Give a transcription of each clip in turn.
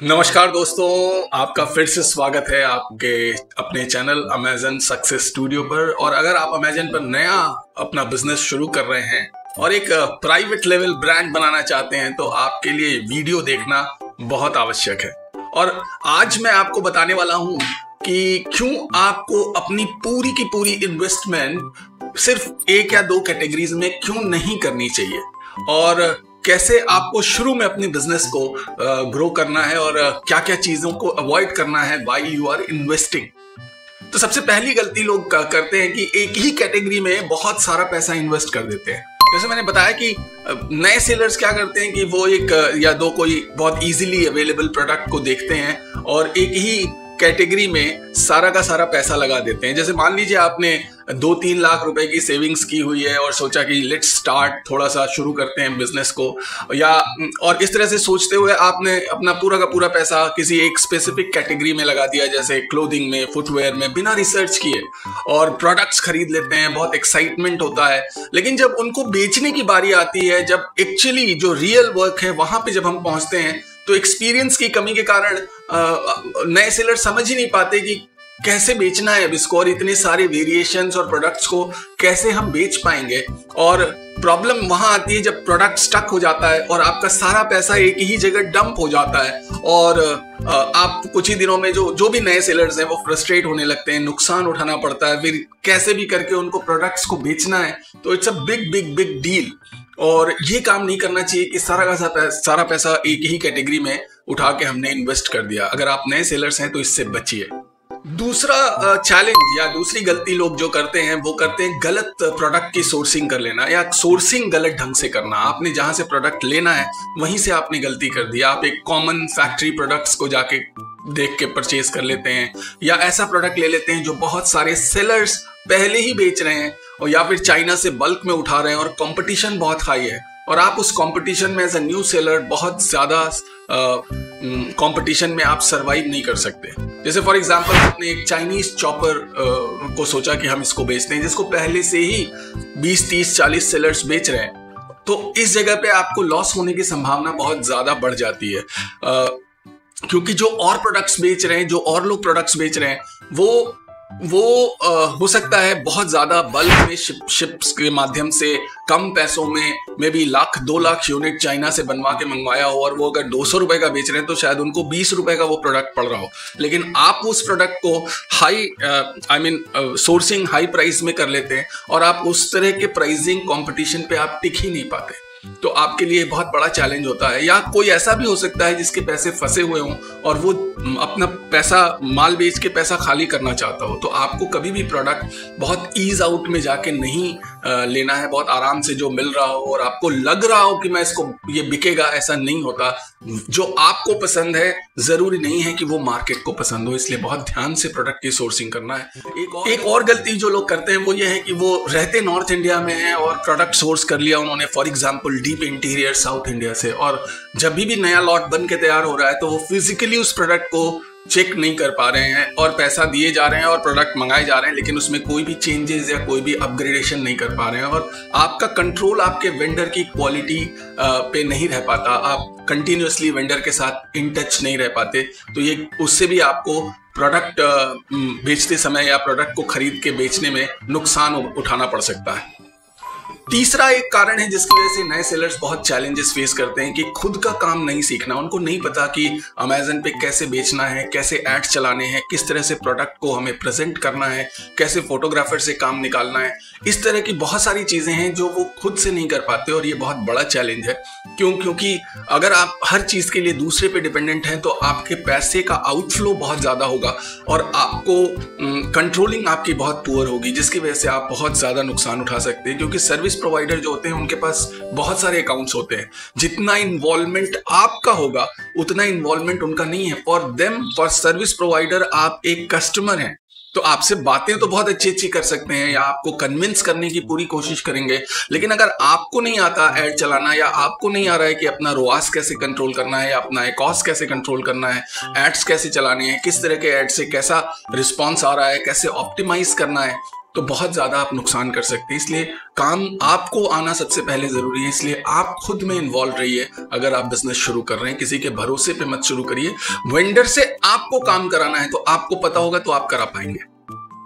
नमस्कार दोस्तों, आपका फिर से स्वागत है आपके अपने चैनल अमेजन सक्सेस स्टूडियो पर। और अगर आप अमेजन पर नया अपना बिजनेस शुरू कर रहे हैं और एक प्राइवेट लेवल ब्रांड बनाना चाहते हैं तो आपके लिए वीडियो देखना बहुत आवश्यक है। और आज मैं आपको बताने वाला हूं कि क्यों आपको अपनी पूरी की पूरी इन्वेस्टमेंट सिर्फ एक या दो कैटेगरीज में क्यों नहीं करनी चाहिए और कैसे आपको शुरू में अपने बिजनेस को ग्रो करना है और क्या क्या चीजों को अवॉइड करना है व्हाइल यू आर इन्वेस्टिंग। तो सबसे पहली गलती लोग करते हैं कि एक ही कैटेगरी में बहुत सारा पैसा इन्वेस्ट कर देते हैं। जैसे मैंने बताया कि नए सेलर्स क्या करते हैं कि वो एक या दो कोई बहुत इजीली अवेलेबल प्रोडक्ट को देखते हैं और एक ही कैटेगरी में सारा का सारा पैसा लगा देते हैं। जैसे मान लीजिए आपने 2-3 लाख रुपए की सेविंग्स की हुई है और सोचा कि लेट्स स्टार्ट, थोड़ा सा शुरू करते हैं बिजनेस को, या और इस तरह से सोचते हुए आपने अपना पूरा का पूरा पैसा किसी एक स्पेसिफिक कैटेगरी में लगा दिया, जैसे क्लोथिंग में, फुटवेयर में, बिना रिसर्च किए, और प्रोडक्ट्स खरीद लेते हैं, बहुत एक्साइटमेंट होता है। लेकिन जब उनको बेचने की बारी आती है, जब एक्चुअली जो रियल वर्क है वहां पे जब हम पहुंचते हैं तो एक्सपीरियंस की कमी के कारण नए सेलर समझ ही नहीं पाते कि कैसे बेचना है अब इसको और इतने सारे वेरिएशंस और प्रोडक्ट्स को कैसे हम बेच पाएंगे। और प्रॉब्लम वहां आती है जब प्रोडक्ट स्टक हो जाता है और आपका सारा पैसा एक ही जगह डंप हो जाता है और आप कुछ ही दिनों में जो भी नए सेलर्स हैं वो फ्रस्ट्रेट होने लगते हैं, नुकसान उठाना पड़ता है, फिर कैसे भी करके उनको प्रोडक्ट्स को बेचना है। तो it's a big big big deal और ये काम नहीं करना चाहिए कि सारा का सारा पैसा एक ही कैटेगरी में उठा के हमने इन्वेस्ट कर दिया। अगर आप नए सेलर्स हैं तो इससे बचिए। दूसरा चैलेंज या दूसरी गलती लोग जो करते हैं वो करते हैं गलत प्रोडक्ट की सोर्सिंग कर लेना या सोर्सिंग गलत ढंग से करना। आपने जहां से प्रोडक्ट लेना है वहीं से आपने गलती कर दी। आप एक कॉमन फैक्ट्री प्रोडक्ट्स को जाके देख के परचेज कर लेते हैं या ऐसा प्रोडक्ट ले लेते हैं जो बहुत सारे सेलर्स पहले ही बेच रहे हैं, और या फिर चाइना से बल्क में उठा रहे हैं और कंपटीशन बहुत हाई है और आप उस कंपटीशन में एज अ न्यू सेलर बहुत ज्यादा कंपटीशन में आप सरवाइव नहीं कर सकते। जैसे फॉर एग्जांपल आपने एक चाइनीज चॉपर को सोचा कि हम इसको बेचते हैं जिसको पहले से ही 20-30-40 सेलर्स बेच रहे हैं, तो इस जगह पे आपको लॉस होने की संभावना बहुत ज्यादा बढ़ जाती है क्योंकि जो और प्रोडक्ट्स बेच रहे हैं, जो और लोग प्रोडक्ट्स बेच रहे हैं वो हो सकता है बहुत ज्यादा बल्क में शिप्स के माध्यम से कम पैसों में may be 1-2 lakh unit China से बनवा के मंगवाया हो, और वो अगर 200 रुपए का बेच रहे हैं तो शायद उनको 20 रुपए का वो प्रोडक्ट पड़ रहा हो। लेकिन आप उस प्रोडक्ट को हाई सोर्सिंग हाई प्राइस में कर लेते हैं और आप उस तरह के प्राइसिंग कंपटीशन पे आप टिक ही नहीं पाते, तो आपके लिए बहुत बड़ा चैलेंज होता है। या कोई ऐसा भी हो सकता है जिसके पैसे फंसे हुए हों और वो अपना पैसा माल बेच के पैसा खाली करना चाहता हो, तो आपको कभी भी प्रोडक्ट बहुत ईज आउट में जाके नहीं लेना है। बहुत आराम से जो मिल रहा हो और आपको लग रहा हो कि मैं इसको ये बिकेगा, ऐसा नहीं होता। जो आपको पसंद है जरूरी नहीं है कि वो मार्केट को पसंद हो, इसलिए बहुत ध्यान से प्रोडक्ट की सोर्सिंग करना है। एक और गलती जो लोग करते हैं वो ये है कि वो रहते नॉर्थ इंडिया में हैं और प्रोडक्ट सोर्स कर लिया उन्होंने for example deep interior south India से, और जब भी नया लॉट बन के तैयार हो रहा है तो वो फिजिकली उस प्रोडक्ट को चेक नहीं कर पा रहे हैं और पैसा दिए जा रहे हैं और प्रोडक्ट मंगाए जा रहे हैं, लेकिन उसमें कोई भी चेंजेस या कोई भी अपग्रेडेशन नहीं कर पा रहे हैं और आपका कंट्रोल आपके वेंडर की क्वालिटी पे नहीं रह पाता। आप कंटिन्यूअसली वेंडर के साथ इन टच नहीं रह पाते, तो ये उससे भी आपको प्रोडक्ट बेचते समय या प्रोडक्ट को खरीद के बेचने में नुकसान उठाना पड़ सकता है। तीसरा एक कारण है जिसकी वजह से नए सेलर्स बहुत चैलेंजेस फेस करते हैं कि खुद का काम नहीं सीखना। उनको नहीं पता कि अमेजन पे कैसे बेचना है, कैसे एड्स चलाने हैं, किस तरह से प्रोडक्ट को हमें प्रेजेंट करना है, कैसे फोटोग्राफर से काम निकालना है। इस तरह की बहुत सारी चीजें हैं जो वो खुद से नहीं कर पाते और ये बहुत बड़ा चैलेंज है। क्योंकि अगर आप हर चीज के लिए दूसरे पे डिपेंडेंट हैं तो आपके पैसे का आउटफ्लो बहुत ज्यादा होगा और आपको कंट्रोलिंग आपकी बहुत पुअर होगी, जिसकी वजह से आप बहुत ज्यादा नुकसान उठा सकते हैं। क्योंकि सर्विस प्रोवाइडर जो होते हैं उनके पास बहुत सारे अकाउंट्स होते हैं, जितना इन्वॉल्वमेंट आपका होगा उतना इन्वॉल्वमेंट उनका नहीं है। For them, for service provider आप एक कस्टमर हैं, तो आपसे बातें तो बहुत अच्छी अच्छी कर सकते हैं या आपको कन्विंस करने की पूरी कोशिश करेंगे, लेकिन अगर आपको नहीं आता ऐड चलाना या आपको नहीं आ रहा है कि अपना रोआस कैसे कंट्रोल करना है या अपना एकॉस कैसे कंट्रोल करना है, एड्स कैसे चलाने हैं, किस तरह के एड से कैसा रिस्पॉन्स आ रहा है, कैसे ऑप्टिमाइज करना है, तो बहुत ज्यादा आप नुकसान कर सकते हैं। इसलिए काम आपको आना सबसे पहले जरूरी है। इसलिए आप खुद में इन्वॉल्व रहिए। अगर आप बिजनेस शुरू कर रहे हैं, किसी के भरोसे पे मत शुरू करिए। वेंडर से आपको काम कराना है तो आपको पता होगा तो आप करा पाएंगे।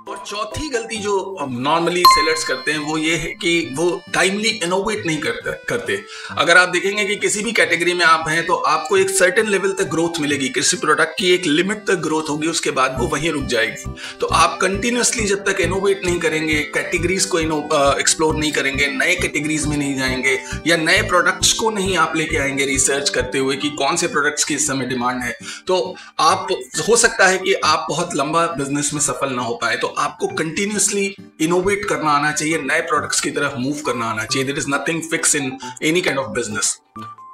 और चौथी गलती जो नॉर्मली सेलर्स करते हैं वो ये है कि वो टाइमली इनोवेट नहीं करते। अगर आप देखेंगे कि किसी भी कैटेगरी में आप हैं तो आपको एक सर्टेन लेवल तक ग्रोथ मिलेगी, किसी प्रोडक्ट की एक लिमिट तक ग्रोथ होगी, उसके बाद वो वहीं रुक जाएगी। तो आप कंटिन्यूसली जब तक इनोवेट नहीं करेंगे, कैटेगरीज को एक्सप्लोर नहीं करेंगे, नए कैटेगरीज में नहीं जाएंगे या नए प्रोडक्ट्स को नहीं आप लेके आएंगे रिसर्च करते हुए कि कौन से प्रोडक्ट्स की इस समय डिमांड है, तो आप हो सकता है कि आप बहुत लंबा बिजनेस में सफल ना हो पाए। तो आपको कंटिन्यूसली इनोवेट करना आना चाहिए, नए प्रोडक्ट्स की तरफ मूव करना आना चाहिए। There is nothing fix in any kind of business.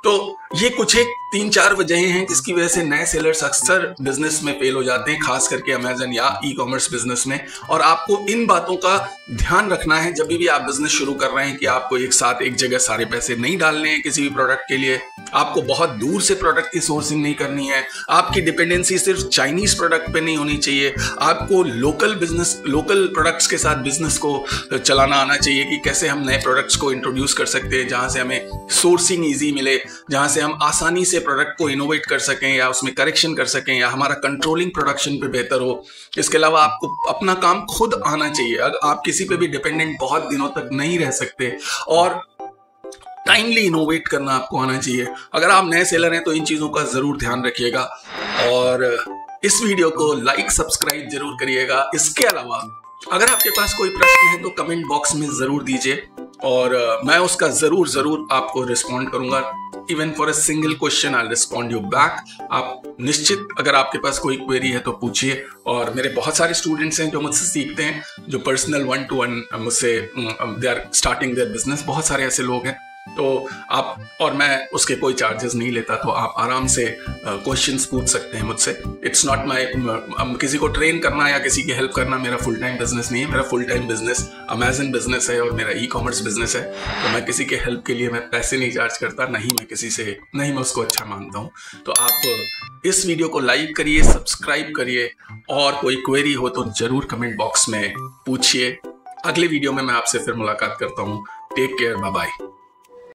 तो ये कुछ एक 3-4 वजहें हैं जिसकी वजह से नए सेलर्स अक्सर बिजनेस में फेल हो जाते हैं, खास करके अमेजन या ई कॉमर्स बिजनेस में। और आपको इन बातों का ध्यान रखना है जब भी आप बिजनेस शुरू कर रहे हैं कि आपको एक साथ एक जगह सारे पैसे नहीं डालने हैं किसी भी प्रोडक्ट के लिए। आपको बहुत दूर से प्रोडक्ट की सोर्सिंग नहीं करनी है। आपकी डिपेंडेंसी सिर्फ चाइनीज प्रोडक्ट पे नहीं होनी चाहिए। आपको लोकल प्रोडक्ट्स के साथ बिजनेस को चलाना आना चाहिए कि कैसे हम नए प्रोडक्ट्स को इंट्रोड्यूस कर सकते हैं जहां से हमें सोर्सिंग ईजी मिले, जहां से हम आसानी से प्रोडक्ट को इनोवेट कर सकें या उसमें करेक्शन कर सकें या हमारा कंट्रोलिंग प्रोडक्शन पे बेहतर हो। इसके अलावा आपको अपना काम खुद आना चाहिए। अगर आप किसी पे भी डिपेंडेंट बहुत दिनों तक नहीं रह सकते और टाइमली इनोवेट करना आपको आना चाहिए। अगर आप नए सेलर हैं तो इन चीजों का जरूर ध्यान रखिएगा और इस वीडियो को लाइक सब्सक्राइब जरूर करिएगा। इसके अलावा अगर आपके पास कोई प्रश्न है तो कमेंट बॉक्स में जरूर दीजिए और मैं उसका जरूर आपको रिस्पॉन्ड करूंगा। Even for a single question I respond you back. आप निश्चित अगर आपके पास कोई क्वेरी है तो पूछिए। और मेरे बहुत सारे स्टूडेंट्स हैं जो मुझसे सीखते हैं, जो पर्सनल 1-to-1 मुझसे they are starting their business. बहुत सारे ऐसे लोग हैं तो आप, और मैं उसके कोई चार्जेस नहीं लेता, तो आप आराम से क्वेश्चंस पूछ सकते हैं मुझसे। इट्स नॉट माय, किसी को ट्रेन करना या किसी की हेल्प करना मेरा फुल टाइम बिजनेस नहीं है। मेरा full time business Amazon business है और मेरा ई कॉमर्स बिजनेस है। तो मैं किसी के हेल्प के लिए मैं पैसे नहीं चार्ज करता, नहीं मैं उसको अच्छा मानता हूँ। तो आप इस वीडियो को लाइक करिए, सब्सक्राइब करिए और कोई क्वेरी हो तो जरूर कमेंट बॉक्स में पूछिए। अगले वीडियो में मैं आपसे फिर मुलाकात करता हूँ। Take care, bye bye.